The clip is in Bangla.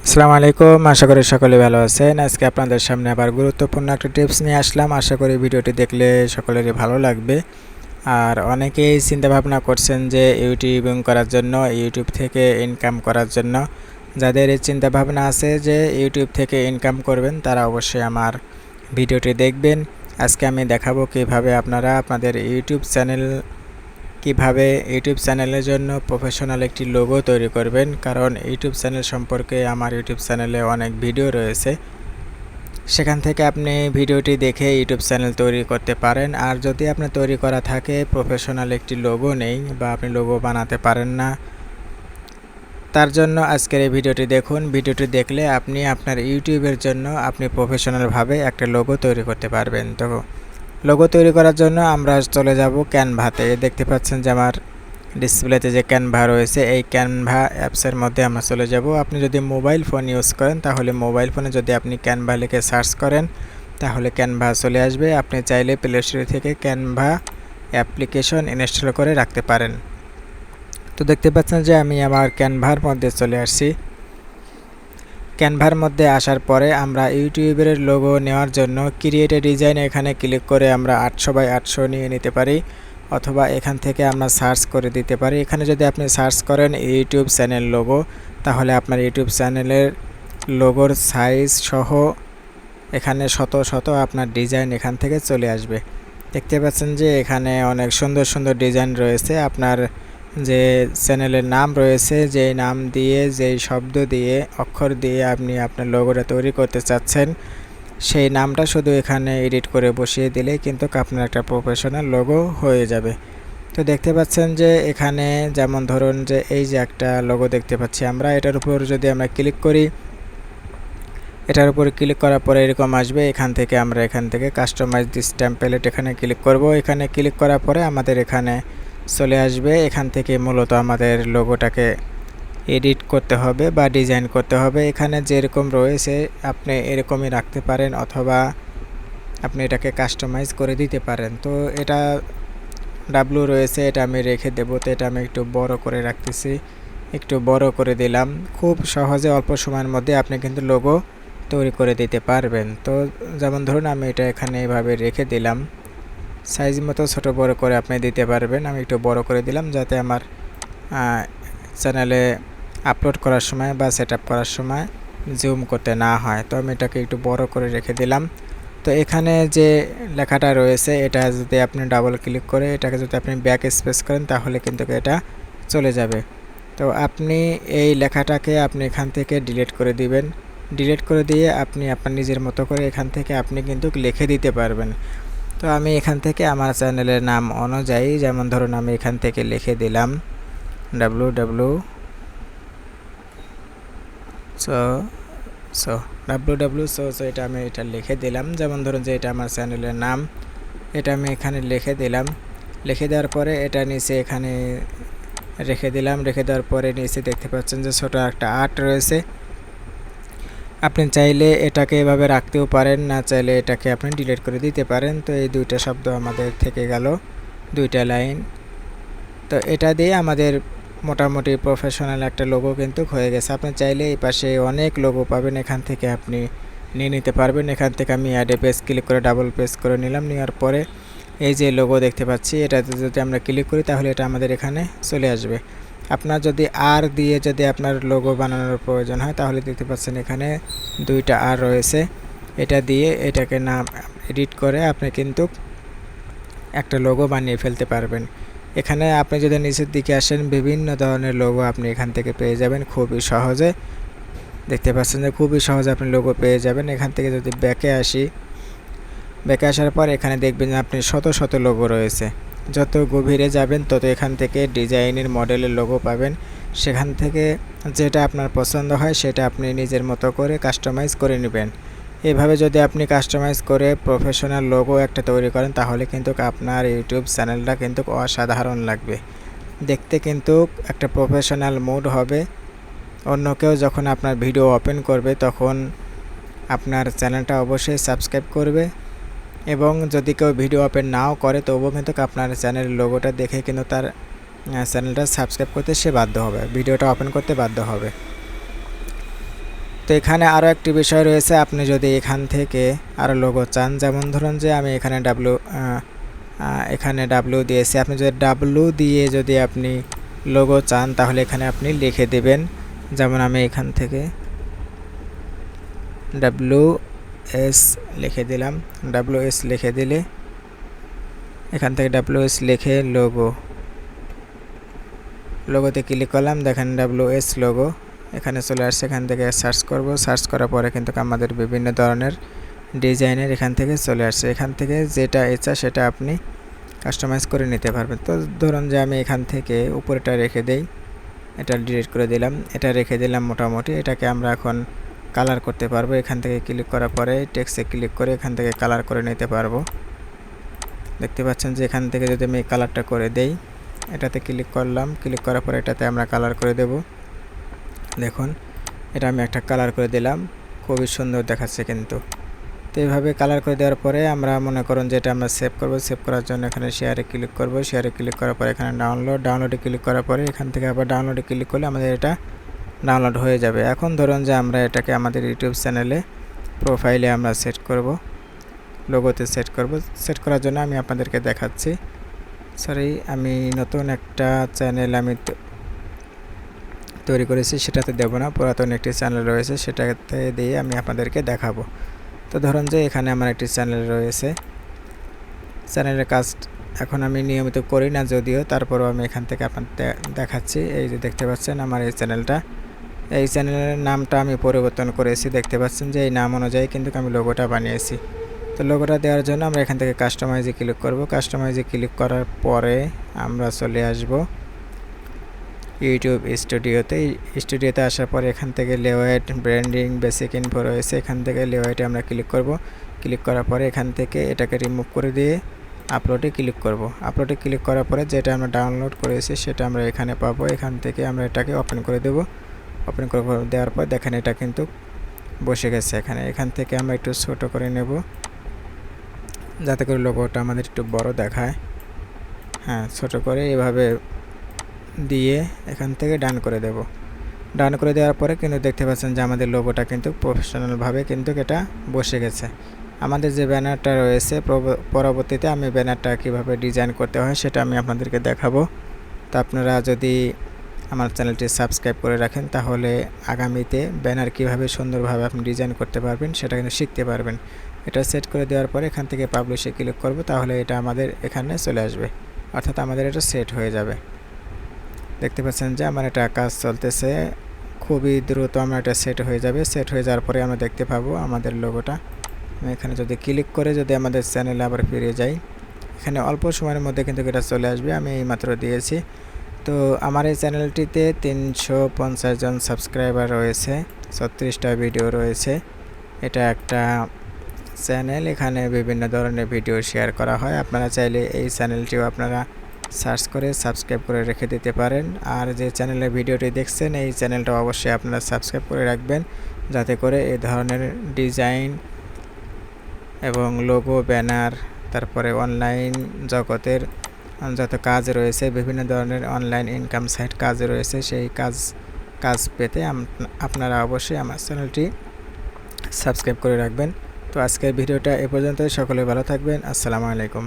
আসসালামু আলাইকুম, আশা করি সকলে ভালো আছেন। আজকে আপনাদের সামনে আবার গুরুত্বপূর্ণ একটা টিপস নিয়ে আসলাম। আশা করি ভিডিওটি দেখলে সকলেরই ভালো লাগবে। আর অনেকেই চিন্তা ভাবনা করছেন যে ইউটিউবিং করার জন্য, ইউটিউব থেকে ইনকাম করার জন্য। যাদের এই চিন্তা ভাবনা আছে যে ইউটিউব থেকে ইনকাম করবেন, তারা অবশ্যই আমার ভিডিওটি দেখবেন। আজকে আমি দেখাবো কিভাবে আপনারা আপনাদের ইউটিউব চ্যানেলের জন্য প্রফেশনাল একটি লোগো তৈরি করবেন। কারণ ইউটিউব চ্যানেল সম্পর্কে আমার ইউটিউব চ্যানেলে অনেক ভিডিও রয়েছে, সেখান থেকে আপনি ভিডিওটি দেখে ইউটিউব চ্যানেল তৈরি করতে পারেন। আর যদি আপনার তৈরি করা থাকে প্রফেশনাল একটি লোগো নেই বা আপনি লোগো বানাতে পারেন না, তার জন্য আজকের এই ভিডিওটি দেখুন। ভিডিওটি দেখলে আপনি আপনার ইউটিউবের জন্য আপনি প্রফেশনালভাবে একটা লোগো তৈরি করতে পারবেন। তো লোগো তৈরি করার জন্য আমরা চলে যাব ক্যানভাতে। দেখতে পাচ্ছেন যে আমার ডিসপ্লেতে যে ক্যানভা রয়েছে, এই ক্যানভা অ্যাপসের মধ্যে আমরা চলে যাব। আপনি যদি মোবাইল ফোন ইউজ করেন, তাহলে মোবাইল ফোনে যদি আপনি ক্যানভা লিখে সার্চ করেন, তাহলে ক্যানভা চলে আসবে। আপনি চাইলে প্লে স্টোর থেকে ক্যানভা অ্যাপ্লিকেশন ইনস্টল করে রাখতে পারেন। তো দেখতে পাচ্ছেন যে আমি আমার ক্যানভার মধ্যে চলে আসছি। ক্যানভার মধ্যে আসার পরে আমরা ইউটিউবের লোগো নেওয়ার জন্য ক্রিয়েট এ ডিজাইন এখানে ক্লিক করে আমরা 800x800 নিয়ে নিতে পারি, অথবা এখান থেকে আমরা সার্চ করে দিতে পারি। এখানে যদি আপনি সার্চ করেন ইউটিউব চ্যানেল লোগো, তাহলে আপনার ইউটিউব চ্যানেলের লোগোর সাইজ সহ এখানে শত শত আপনার ডিজাইন এখান থেকে চলে আসবে। দেখতে পাচ্ছেন যে এখানে অনেক সুন্দর সুন্দর ডিজাইন রয়েছে। আপনার যে চ্যানেলের নাম রয়েছে, যেই নাম দিয়ে, যেই শব্দ দিয়ে, অক্ষর দিয়ে আপনি আপনার লোগোটা তৈরি করতে চাচ্ছেন, সেই নামটা শুধু এখানে এডিট করে বসিয়ে দিলে কিন্তু আপনার একটা প্রফেশনাল লোগো হয়ে যাবে। তো দেখতে পাচ্ছেন যে এখানে যেমন ধরুন যে এই যে একটা লোগো দেখতে পাচ্ছি আমরা, এটার উপর যদি আমরা ক্লিক করি, এটার উপর ক্লিক করার পরে এরকম আসবে। এখান থেকে কাস্টমাইজ দিস টেমপ্লেট এখানে ক্লিক করব। এখানে ক্লিক করার পরে আমাদের এখানে চলে আসবে। এখান থেকে মূলত আমাদের লোগোটাকে এডিট করতে হবে বা ডিজাইন করতে হবে। এখানে যেরকম রয়েছে আপনি এরকমই রাখতে পারেন, অথবা আপনি এটাকে কাস্টমাইজ করে দিতে পারেন। তো এটা ডাব্লু রয়েছে, এটা আমি রেখে দেবো। তো এটা আমি একটু বড় করে রাখতেছি, একটু বড় করে দিলাম। খুব সহজে অল্প সময়ের মধ্যে আপনি কিন্তু লোগো তৈরি করে দিতে পারবেন। তো যেমন ধরুন আমি এটা এখানে এইভাবে রেখে দিলাম, সাইজ মতো ছোট বড় করে আপনি দিতে পারবেন। আমি একটু বড় করে দিলাম যাতে আমার চ্যানেলে আপলোড করার সময় বা সেটআপ করার সময় জুম করতে না হয়। তো আমি এটাকে একটু বড় করে রেখে দিলাম। তো এখানে যে লেখাটা রয়েছে, এটা যদি আপনি ডাবল ক্লিক করে এটাকে যদি আপনি ব্যাক স্পেস করেন, তাহলে কিন্তু এটা চলে যাবে। তো আপনি এই লেখাটাকে আপনি এখান থেকে ডিলিট করে দিবেন। ডিলিট করে দিয়ে আপনি আপনার নিজের মতো করে এখান থেকে আপনি কিন্তু লিখে দিতে পারবেন। তো আমি এখান থেকে আমার চ্যানেলের নাম অনুযায়ী, যেমন ধরুন আমি এখান থেকে লিখে দিলাম www এটা আমি এটা লিখে দিলাম। যেমন ধরুন যে এটা আমার চ্যানেলের নাম, এটা আমি এখানে লিখে দিলাম। লিখে দেওয়ার পরে এটা নিচে এখানে রেখে দিলাম। রেখে দেওয়ার পরে নিচে দেখতে পাচ্ছেন যে ছোট একটা আর্ট রয়েছে। আপনি চাইলে এটাকে এভাবে রাখতেও পারেন, না চাইলে এটাকে আপনি ডিলিট করে দিতে পারেন। তো এই দুইটা শব্দ আমাদের থেকে গেল, দুইটা লাইন। তো এটা দিয়ে আমাদের মোটামুটি প্রফেশনাল একটা লোগো কিন্তু হয়ে গেছে। আপনি চাইলে এই পাশে অনেক লোগো পাবেন, এখান থেকে আপনি নিয়ে নিতে পারবেন। এখান থেকে আমি অ্যাডে পেজ ক্লিক করে ডাবল পেজ করে নিলাম। নেওয়ার পরে এই যে লোগো দেখতে পাচ্ছি, এটাতে যদি আমরা ক্লিক করি তাহলে এটা আমাদের এখানে চলে আসবে। আপনার যদি আর দিয়ে যদি আপনার লোগো বানানোর প্রয়োজন হয়, তাহলে দেখতে পাচ্ছেন এখানে দুইটা আর রয়েছে। এটা দিয়ে এটাকে নাম এডিট করে আপনি কিন্তু একটা লোগো বানিয়ে ফেলতে পারবেন। এখানে আপনি যদি নিচের দিকে আসেন, বিভিন্ন ধরনের লোগো আপনি এখান থেকে পেয়ে যাবেন খুবই সহজে। দেখতে পাচ্ছেন যে খুবই সহজে আপনি লোগো পেয়ে যাবেন। এখান থেকে যদি ব্যাকে আসি, ব্যাকে আসার পর এখানে দেখবেন যে আপনি শত শত লোগো রয়েছে। যত গভীরে যাবেন তত এখান থেকে ডিজাইনের মডেলের লোগো পাবেন। সেখান থেকে যেটা আপনার পছন্দ হয় সেটা আপনি নিজের মতো করে কাস্টমাইজ করে নেবেন। এভাবে যদি আপনি কাস্টমাইজ করে প্রফেশনাল লোগো একটা তৈরি করেন, তাহলে কিন্তু আপনার ইউটিউব চ্যানেলটা কিন্তু অসাধারণ লাগবে দেখতে, কিন্তু একটা প্রফেশনাল মুড হবে। অন্য কেউ যখন আপনার ভিডিও ওপেন করবে, তখন আপনার চ্যানেলটা অবশ্যই সাবস্ক্রাইব করবে। এবং যদি কেউ ভিডিও ওপেন নাও করে, তবুও কিন্তু আপনার চ্যানেলের লোগোটা দেখে কিন্তু তার চ্যানেলটা সাবস্ক্রাইব করতে সে বাধ্য হবে, ভিডিওটা ওপেন করতে বাধ্য হবে। তো এখানে আরও একটি বিষয় রয়েছে, আপনি যদি এখান থেকে আরও লোগো চান, যেমন ধরুন যে আমি এখানে ডাব্লু দিয়েছি, আপনি যদি ডাব্লু দিয়ে যদি আপনি লোগো চান তাহলে এখানে আপনি লিখে দেবেন। যেমন আমি এখান থেকে WS লিখে দিলাম। WS লিখে দিলে এখান থেকে WS লিখে লোগোতে ক্লিক করলাম, দেখেন WS লোগো এখানে চলে আসছে। এখান থেকে সার্চ করব, সার্চ করার পরে কিন্তু আমাদের বিভিন্ন ধরনের ডিজাইনের এখান থেকে চলে আসছে। এখান থেকে যেটা ইচ্ছা সেটা আপনি কাস্টমাইজ করে নিতে পারবেন। তো ধরুন যে আমি এখান থেকে উপরেটা রেখে দেই, এটা ডিলিট করে দিলাম, এটা রেখে দিলাম মোটামুটি। এটাকে আমরা এখন কালার করতে পারবো। এখান থেকে ক্লিক করার পরে টেক্সটে ক্লিক করে এখান থেকে কালার করে নিতে পারবো। দেখতে পাচ্ছেন যে এখান থেকে যদি আমি কালারটা করে দেই, এটাতে ক্লিক করলাম, ক্লিক করার পরে এটাতে আমরা কালার করে দেব। দেখুন এটা আমি একটা কালার করে দিলাম, খুবই সুন্দর দেখাচ্ছে কিন্তু। তো এইভাবে কালার করে দেওয়ার পরে আমরা মনে করুন যে এটা আমরা সেভ করব। সেভ করার জন্য এখানে শেয়ারে ক্লিক করব, শেয়ারে ক্লিক করার পরে এখানে ডাউনলোডে ক্লিক করার পরে এখান থেকে আবার ডাউনলোডে ক্লিক করলে আমাদের এটা ডাউনলোড হয়ে যাবে। এখন ধরুন যে আমরা এটাকে আমাদের ইউটিউব চ্যানেলে প্রোফাইলে আমরা সেট করব, লোগোতে সেট করব। সেট করার জন্য আমি আপনাদেরকে দেখাচ্ছি। সরি, আমি নতুন একটা চ্যানেল আমি তৈরি করেছি, সেটাতে দেব না, পুরাতন একটি চ্যানেল রয়েছে সেটাতে দিয়ে আমি আপনাদেরকে দেখাবো। তো ধরুন যে এখানে আমার একটি চ্যানেল রয়েছে, চ্যানেলের কাজ এখন আমি নিয়মিত করি না যদিও, তারপরও আমি এখান থেকে আপনাদের দেখাচ্ছি। এই যে দেখতে পাচ্ছেন আমার এই চ্যানেলটা, এই চ্যানেলের নামটা আমি পরিবর্তন করেছি। দেখতে পাচ্ছেন যে এই নাম অনুযায়ী কিন্তু আমি লোগোটা বানিয়েছি। তো লোগোটা দেওয়ার জন্য আমরা এখান থেকে কাস্টমাইজে ক্লিক করব। কাস্টমাইজে ক্লিক করার পরে আমরা চলে আসব ইউটিউব স্টুডিওতে। স্টুডিওতে আসার পরে এখান থেকে লেআউট, ব্র্যান্ডিং, বেসিক ইনফো রয়েছে, এখান থেকে লেআউটে আমরা ক্লিক করব। ক্লিক করার পরে এখান থেকে এটাকে রিমুভ করে দিয়ে আপলোডে ক্লিক করব। আপলোডে ক্লিক করার পরে যেটা আমরা ডাউনলোড করেছি সেটা আমরা এখানে পাবো। এখান থেকে আমরা এটাকে ওপেন করে দেব। ওপেন করে দেওয়ার পর দেখেন এটা কিন্তু বসে গেছে এখানে। এখান থেকে আমরা একটু ছোট করে নেব যাতে করে লোগোটা আমাদের একটু বড় দেখায়। হ্যাঁ, ছোট করে এভাবে দিয়ে এখান থেকে ডান করে দেব। ডান করে দেওয়ার পরে কিন্তু দেখতে পাচ্ছেন যে আমাদের লোগোটা কিন্তু প্রফেশনালভাবে কিন্তু এটা বসে গেছে। আমাদের যে ব্যানারটা রয়েছে পরবর্তীতে আমি ব্যানারটা কিভাবে ডিজাইন করতে হয় সেটা আমি আপনাদেরকে দেখাবো। তো আপনারা যদি আমার চ্যানেলটি সাবস্ক্রাইব করে রাখেন তাহলে আগামীতে ব্যানার কিভাবে সুন্দরভাবে আপনি ডিজাইন করতে পারবেন সেটা কিন্তু শিখতে পারবেন। এটা সেট করে দেওয়ার পরে এখান থেকে পাবলিশে ক্লিক করব, তাহলে এটা আমাদের এখানে চলে আসবে, অর্থাৎ আমাদের এটা সেট হয়ে যাবে। দেখতে পাচ্ছেন যে আমার এটা কাজ চলতেছে, খুবই দ্রুত আমার এটা সেট হয়ে যাবে। সেট হয়ে যাওয়ার পরে আমরা দেখতে পাবো আমাদের লোগোটা। আমি এখানে যদি ক্লিক করে যদি আমাদের চ্যানেলে আবার ফিরে যাই, এখানে অল্প সময়ের মধ্যে কিন্তু এটা চলে আসবে। আমি এইমাত্র দিয়েছি। তো আমার এই চ্যানেলটিতে 350 জন সাবস্ক্রাইবার রয়েছে, 36টা ভিডিও রয়েছে। এটা একটা চ্যানেল, এখানে বিভিন্ন ধরনের ভিডিও শেয়ার করা হয়। আপনারা চাইলে এই চ্যানেলটিও আপনারা সার্চ করে সাবস্ক্রাইব করে রেখে দিতে পারেন। আর যে চ্যানেলের ভিডিওটি দেখছেন এই চ্যানেলটা অবশ্যই আপনারা সাবস্ক্রাইব করে রাখবেন, যাতে করে এই ধরনের ডিজাইন এবং লোগো, ব্যানার, তারপরে অনলাইন জগতের যত কাজ রয়েছে, বিভিন্ন ধরনের অনলাইন ইনকাম সাইট কাজ রয়েছে, সেই কাজ পেতে আপনারা অবশ্যই আমার চ্যানেলটি সাবস্ক্রাইব করে রাখবেন। তো আজকের ভিডিওটা এ পর্যন্তই। সকলে ভালো থাকবেন। আসসালামু আলাইকুম।